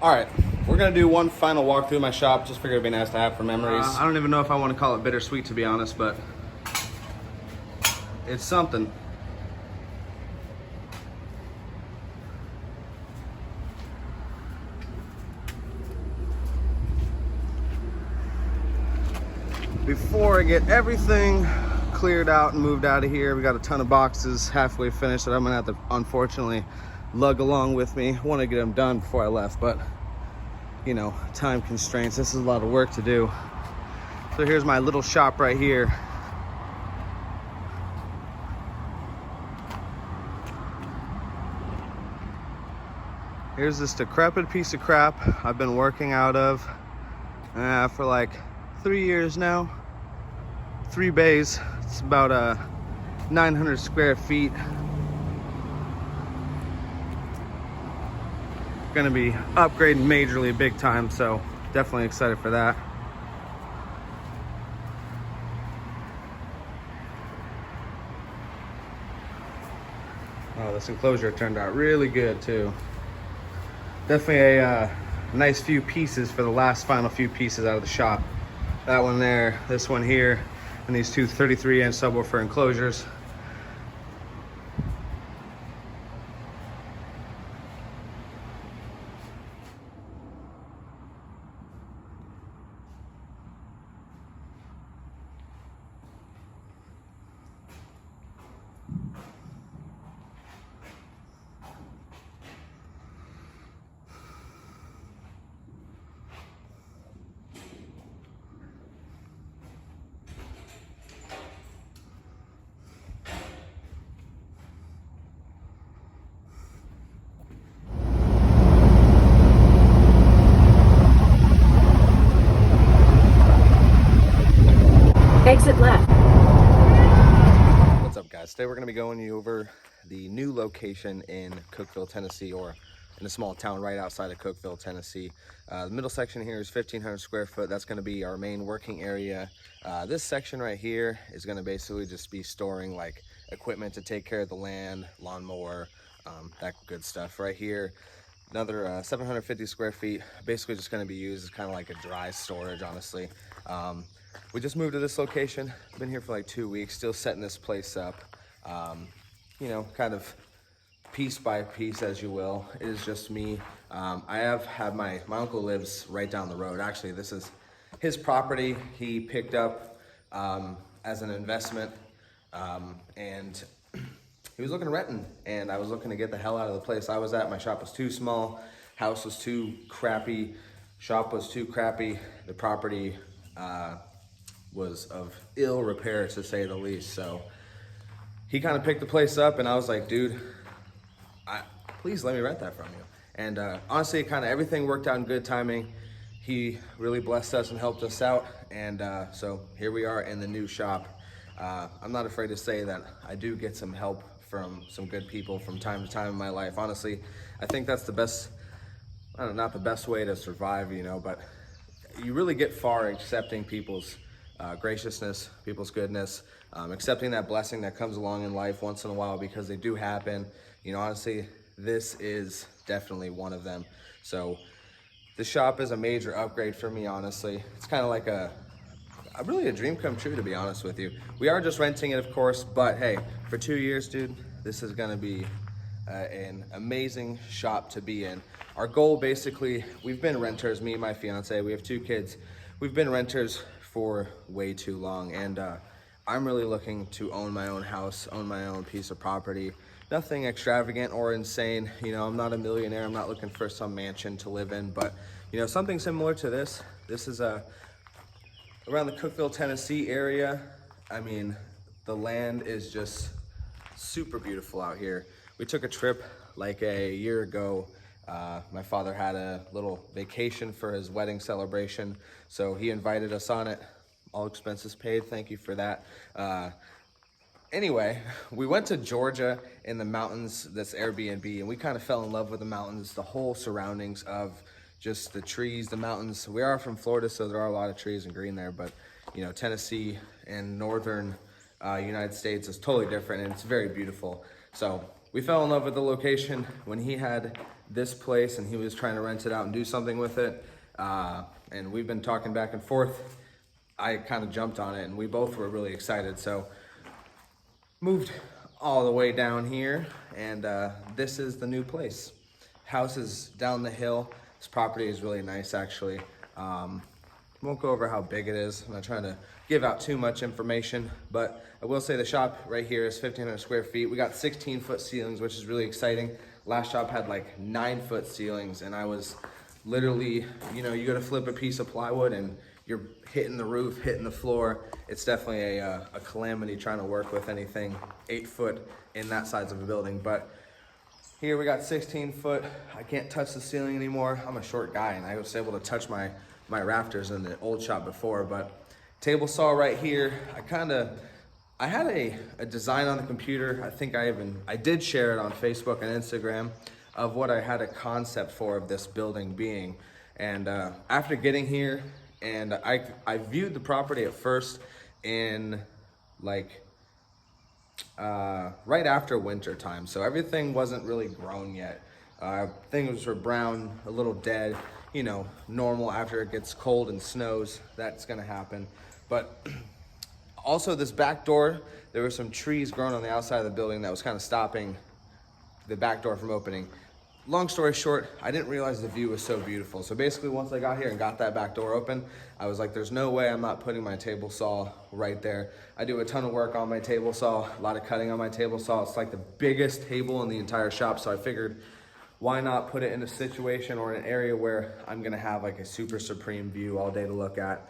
All right, we're gonna do one final walk through my shop. Just figured it'd be nice to have for memories. I don't even know if I want to call it bittersweet, to be honest, but it's something. Before I get everything cleared out and moved out of here, we got a ton of boxes halfway finished that I'm gonna have to unfortunately lug along with me. I want to get them done before I left, but you know, time constraints. This is a lot of work to do. So here's my little shop right here. Here's this decrepit piece of crap I've been working out of for like 3 years now. 3 bays. It's about 900 square feet. Gonna be upgrading majorly big time, so definitely excited for that. Oh, this enclosure turned out really good too. Definitely a nice few pieces for the last final few pieces out of the shop. That one there, this one here, and these two 33-inch subwoofer enclosures. Exit left. What's up, guys? Today we're going to be going you over the new location in Cookeville, Tennessee, or in a small town right outside of Cookeville, Tennessee. The middle section here is 1,500 square foot. That's going to be our main working area. This section right here is going to basically just be storing like equipment to take care of the land, lawnmower, that good stuff. Right here, another 750 square feet, basically just going to be used as kind of like a dry storage, honestly. We just moved to this location. Been here for like 2 weeks, still setting this place up. You know, kind of piece by piece, as you will. It is just me. I have had my uncle lives right down the road. Actually, this is his property. He picked up as an investment, and he was looking to renting, and I was looking to get the hell out of the place I was at. My shop was too small, house was too crappy, shop was too crappy. The property was of ill repair, to say the least. So he kind of picked the place up, and I was like, dude, please let me rent that from you. And honestly, kind of everything worked out in good timing. He really blessed us and helped us out, and so here we are in the new shop. I'm not afraid to say that I do get some help from some good people from time to time in my life. Honestly, I think that's the best, I don't know, not the best way to survive, you know, but you really get far accepting people's graciousness, people's goodness, accepting that blessing that comes along in life once in a while, because they do happen. You know, honestly, this is definitely one of them. So the shop is a major upgrade for me, honestly. It's kind of like really a dream come true, to be honest with you. We are just renting it, of course, but hey, for 2 years, dude, this is gonna be an amazing shop to be in. Our goal, basically, we've been renters, me and my fiance, we have 2 kids. We've been renters for way too long, and I'm really looking to own my own house, own my own piece of property. Nothing extravagant or insane. You know, I'm not a millionaire. I'm not looking for some mansion to live in, but you know, something similar to this. This is around the Cookeville, Tennessee area. I mean, the land is just super beautiful out here. We took a trip like a year ago. My father had a little vacation for his wedding celebration, so he invited us on it. All expenses paid, thank you for that. Anyway, we went to Georgia in the mountains, this Airbnb, and we kind of fell in love with the mountains, the whole surroundings of just the trees, the mountains. We are from Florida, so there are a lot of trees and green there, but you know, Tennessee and northern United States is totally different, and it's very beautiful. So we fell in love with the location. When he had this place, and he was trying to rent it out and do something with it. And we've been talking back and forth. I kind of jumped on it, and we both were really excited. So moved all the way down here, and this is the new place. House is down the hill. This property is really nice, actually. Won't go over how big it is. I'm not trying to give out too much information, but I will say the shop right here is 1,500 square feet. We got 16-foot ceilings, which is really exciting. Last shop had like 9-foot ceilings, and I was literally, you know, you go to flip a piece of plywood and you're hitting the roof, hitting the floor. It's definitely a calamity trying to work with anything 8 foot in that size of a building. But here we got 16 foot. I can't touch the ceiling anymore. I'm a short guy, and I was able to touch my rafters in the old shop before. But table saw right here. I had a design on the computer. I think I did share it on Facebook and Instagram of what I had a concept for of this building being. And after getting here, and I viewed the property at first in like right after winter time, so everything wasn't really grown yet. Things were brown, a little dead, you know, normal after it gets cold and snows. That's gonna happen. But also this back door, there were some trees growing on the outside of the building that was kind of stopping the back door from opening. Long story short, I didn't realize the view was so beautiful. So basically once I got here and got that back door open, I was like, there's no way I'm not putting my table saw right there. I do a ton of work on my table saw, a lot of cutting on my table saw. It's like the biggest table in the entire shop. So I figured, why not put it in a situation or an area where I'm gonna have like a super supreme view all day to look at.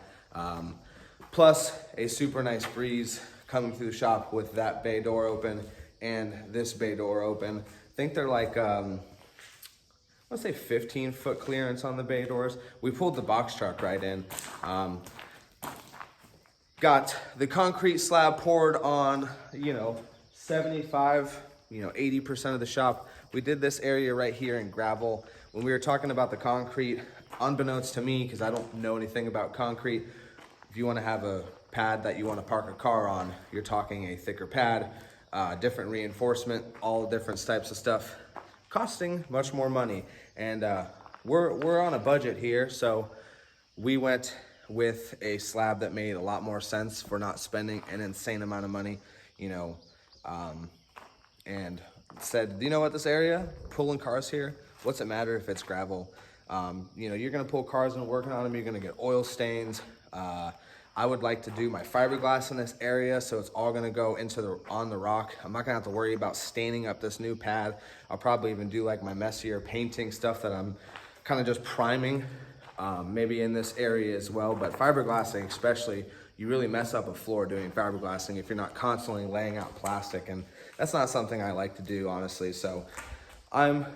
Plus a super nice breeze coming through the shop with that bay door open and this bay door open. I think they're like, let's say 15-foot clearance on the bay doors. We pulled the box truck right in. Got the concrete slab poured on, 75, 80% of the shop. We did this area right here in gravel. When we were talking about the concrete, unbeknownst to me, because I don't know anything about concrete, if you want to have a pad that you want to park a car on, you're talking a thicker pad, different reinforcement, all different types of stuff, costing much more money. And we're on a budget here, so we went with a slab that made a lot more sense for not spending an insane amount of money, and said, you know what, this area, pulling cars here, what's it matter if it's gravel? You're gonna pull cars and working on them, you're gonna get oil stains. I would like to do my fiberglass in this area, so it's all gonna go on the rock. I'm not gonna have to worry about staining up this new pad. I'll probably even do like my messier painting stuff that I'm kind of just priming, maybe in this area as well. But fiberglassing especially, you really mess up a floor doing fiberglassing if you're not constantly laying out plastic, and that's not something I like to do, honestly. So I'm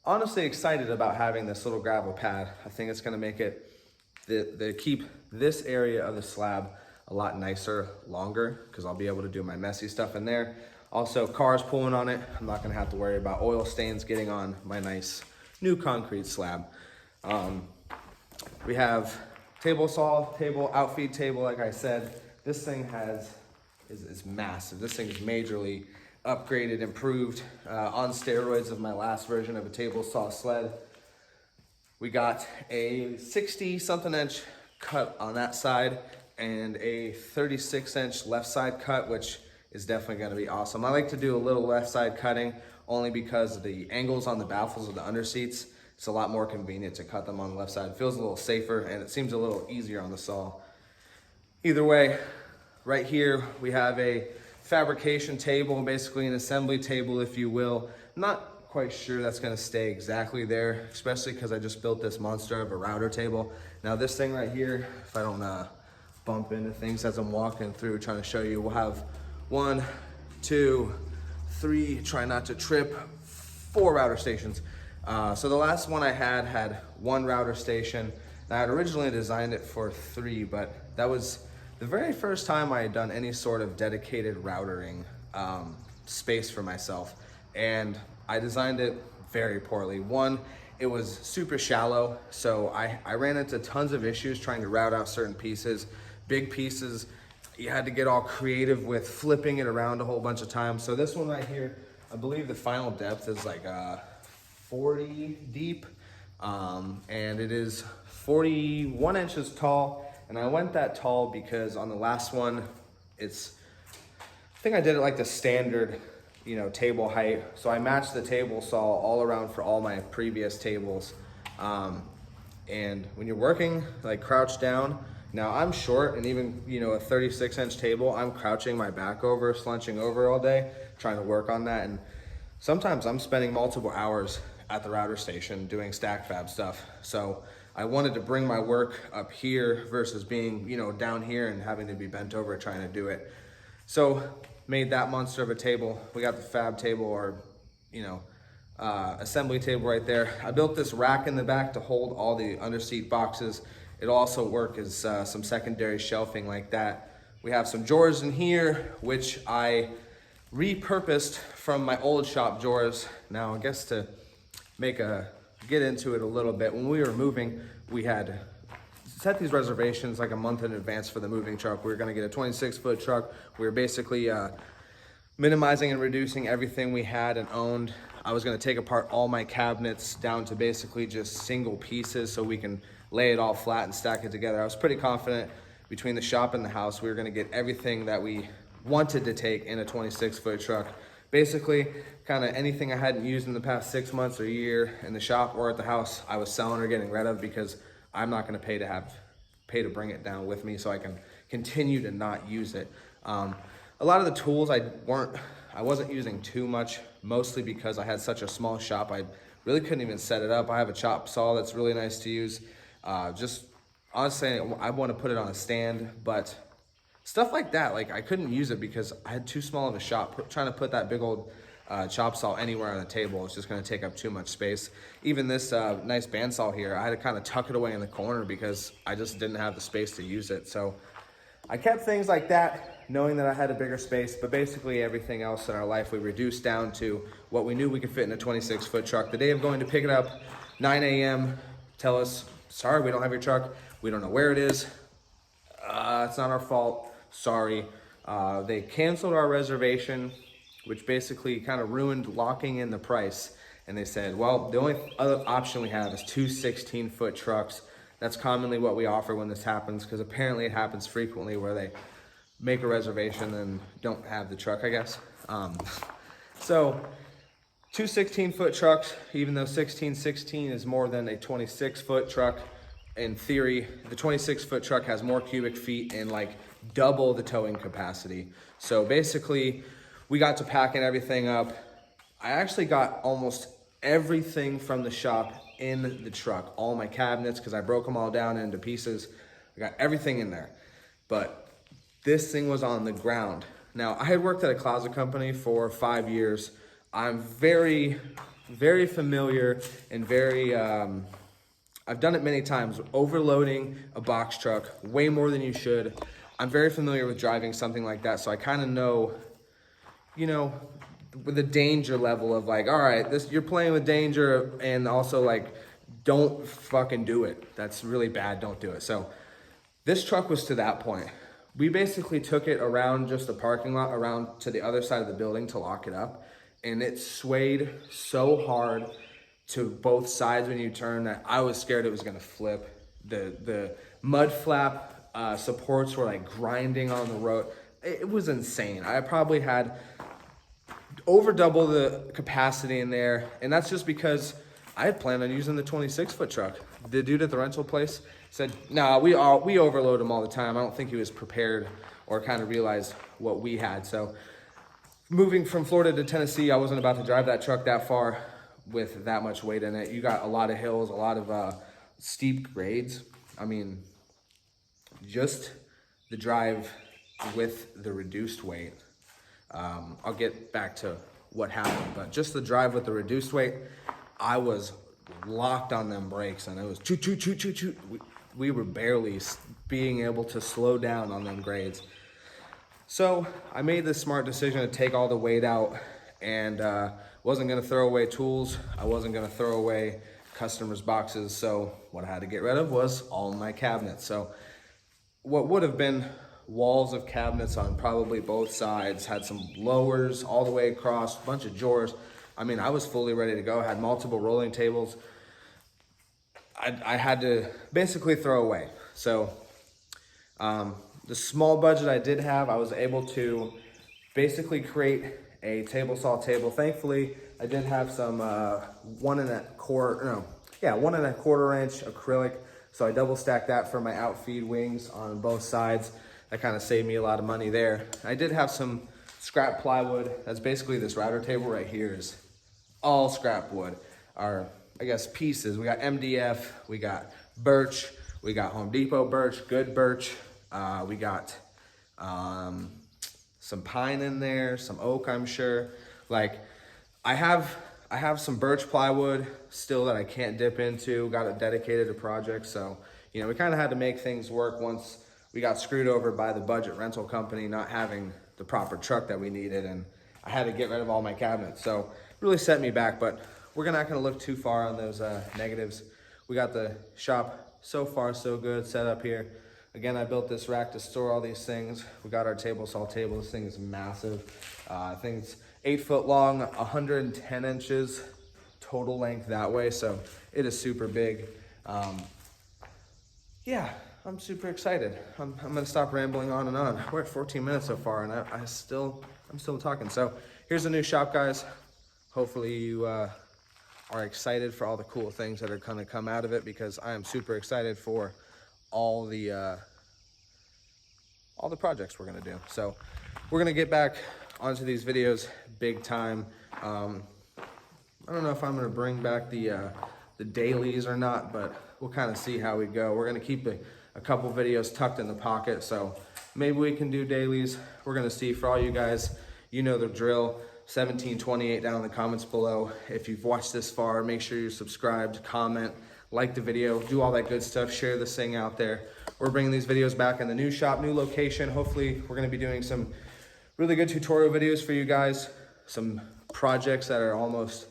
honestly excited about having this little gravel pad. I think it's gonna make it keep this area of the slab a lot nicer, longer, because I'll be able to do my messy stuff in there. Also, cars pulling on it, I'm not gonna have to worry about oil stains getting on my nice new concrete slab. We have table saw, outfeed table, like I said. This thing is massive. This thing is majorly upgraded, improved, on steroids of my last version of a table saw sled. We got a 60-something inch cut on that side and a 36-inch left side cut, which is definitely gonna be awesome. I like to do a little left side cutting only because of the angles on the baffles of the under seats. It's a lot more convenient to cut them on the left side. It feels a little safer and it seems a little easier on the saw. Either way, right here we have a fabrication table, basically an assembly table, if you will. Not quite sure that's gonna stay exactly there, especially because I just built this monster of a router table. Now this thing right here, if I don't bump into things as I'm walking through trying to show you, we'll have 1, 2, 3, try not to trip, 4 router stations. So the last one I had 1 router station. And I had originally designed it for 3, but that was the very first time I had done any sort of dedicated routering space for myself. And I designed it very poorly. One, it was super shallow, so I ran into tons of issues trying to route out certain pieces. Big pieces, you had to get all creative with flipping it around a whole bunch of times. So this one right here, I believe the final depth is like 40 deep, and it is 41 inches tall. And I went that tall because on the last one, I think I did it like the standard, table height. So I matched the table saw all around for all my previous tables. And when you're working like crouched down, now I'm short, and even, a 36-inch table, I'm crouching my back over, slouching over all day, trying to work on that. And sometimes I'm spending multiple hours at the router station doing stack fab stuff. So I wanted to bring my work up here versus being, down here and having to be bent over trying to do it. So made that monster of a table. We got the fab table, or, assembly table right there. I built this rack in the back to hold all the underseat boxes. It'll also work as some secondary shelving like that. We have some drawers in here, which I repurposed from my old shop drawers. Now, I guess to get into it a little bit, when we were moving, we had set these reservations like a month in advance for the moving truck. We were gonna get a 26-foot truck. We were basically minimizing and reducing everything we had and owned. I was gonna take apart all my cabinets down to basically just single pieces so we can lay it all flat and stack it together. I was pretty confident between the shop and the house we were gonna get everything that we wanted to take in a 26-foot truck. Basically, kind of anything I hadn't used in the past 6 months or a year in the shop or at the house, I was selling or getting rid of, because I'm not gonna pay to bring it down with me so I can continue to not use it. A lot of the tools I wasn't using too much, mostly because I had such a small shop. I really couldn't even set it up. I have a chop saw that's really nice to use. Just honestly, I want to put it on a stand, but stuff like that, like I couldn't use it because I had too small of a shop. Trying to put that big old chop saw anywhere on the table, it's just going to take up too much space. Even this nice bandsaw here, I had to kind of tuck it away in the corner because I just didn't have the space to use it. So I kept things like that, knowing that I had a bigger space, but basically everything else in our life we reduced down to what we knew we could fit in a 26-foot truck. The day of going to pick it up, 9 a.m., tell us, sorry, we don't have your truck. We don't know where it is. It's not our fault. Sorry. They canceled our reservation, which basically kind of ruined locking in the price. And they said, well, the only other option we have is 2 16-foot trucks. That's commonly what we offer when this happens, because apparently it happens frequently where they make a reservation and don't have the truck, I guess. So 2 16-foot trucks, even though 16 is more than a 26-foot truck. In theory, the 26-foot truck has more cubic feet and like double the towing capacity. So basically, we got to packing everything up. I actually got almost everything from the shop in the truck. All my cabinets, because I broke them all down into pieces. I got everything in there. But this thing was on the ground. Now, I had worked at a closet company for 5 years. I'm very, very familiar and very, I've done it many times, overloading a box truck way more than you should. I'm very familiar with driving something like that, so I kind of know, with the danger level of like, all right, you're playing with danger, and also like, don't fucking do it. That's really bad, don't do it. So this truck was to that point. We basically took it around just the parking lot, around to the other side of the building to lock it up, and it swayed so hard to both sides when you turn that I was scared it was gonna flip. The mud flap supports were like grinding on the road. It was insane. I probably had over double the capacity in there, and that's just because I had planned on using the 26-foot truck. The dude at the rental place said, "Nah, we overload them all the time." I don't think he was prepared or kind of realized what we had. So moving from Florida to Tennessee, I wasn't about to drive that truck that far with that much weight in it. You got a lot of hills, a lot of steep grades. I mean, just the drive with the reduced weight. I'll get back to what happened, but just the drive with the reduced weight, I was locked on them brakes, and it was choot, choot, choot, choot, choot. We were barely being able to slow down on them grades. So I made the smart decision to take all the weight out, and wasn't gonna throw away tools. I wasn't gonna throw away customers' boxes. So what I had to get rid of was all my cabinets. So what would have been walls of cabinets on probably both sides, had some lowers all the way across, a bunch of drawers, I mean, I was fully ready to go. I had multiple rolling tables. I had to basically throw away. So the small budget I did have, I was able to basically create a table saw table. Thankfully, I did have some 1¼ inch acrylic. So I double stacked that for my outfeed wings on both sides. That kind of saved me a lot of money there. I did have some scrap plywood. That's basically this router table right here is all scrap wood. Our, I guess, pieces. We got MDF, we got birch, we got Home Depot birch, good birch. We got some pine in there, some oak, I'm sure. Like, I have some birch plywood still that I can't dip into. Got it dedicated to projects. So, you know, we kind of had to make things work once we got screwed over by the budget rental company not having the proper truck that we needed, and I had to get rid of all my cabinets. So really set me back, but we're not gonna look too far on those negatives. We got the shop so far so good set up here. Again, I built this rack to store all these things. We got our table saw table. This thing is massive. I think it's 8 foot long, 110 inches total length that way. So it is super big. Yeah, I'm super excited. I'm gonna stop rambling on and on. We're at 14 minutes so far, and I'm still talking. So here's the new shop, guys. Hopefully you are excited for all the cool things that are gonna come out of it, because I am super excited for all the projects we're gonna do. So we're gonna get back onto these videos big time. I don't know if I'm gonna bring back the dailies or not, but we'll kind of see how we go. We're gonna keep a couple videos tucked in the pocket, so maybe we can do dailies. We're gonna see. For all you guys, you know the drill. 1728 down in the comments below. If you've watched this far, make sure you're subscribed, comment, like the video, do all that good stuff, share this thing out there. We're bringing these videos back in the new shop, new location. Hopefully we're gonna be doing some really good tutorial videos for you guys, some projects that are almost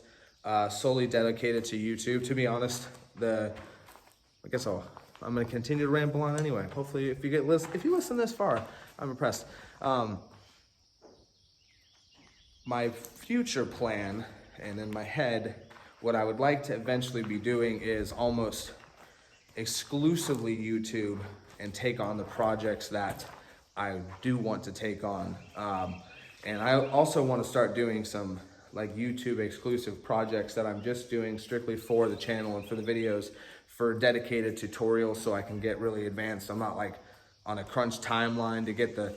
solely dedicated to YouTube. To be honest, I'm gonna continue to ramble on anyway. Hopefully if you listen this far, I'm impressed. My future plan, and in my head, what I would like to eventually be doing is almost exclusively YouTube and take on the projects that I do want to take on. And I also want to start doing some like YouTube exclusive projects that I'm just doing strictly for the channel and for the videos, for dedicated tutorials, so I can get really advanced. I'm not like on a crunch timeline to get the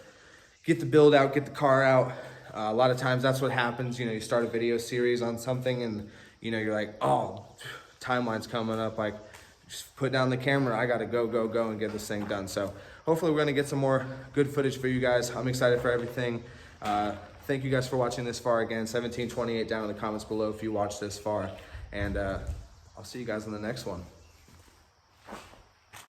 build out, get the car out. A lot of times that's what happens. You know, you start a video series on something and, you know, you're like, oh, timeline's coming up. Like, just put down the camera. I got to go and get this thing done. So hopefully we're going to get some more good footage for you guys. I'm excited for everything. Thank you guys for watching this far. Again, 1728 down in the comments below if you watched this far. And I'll see you guys in the next one.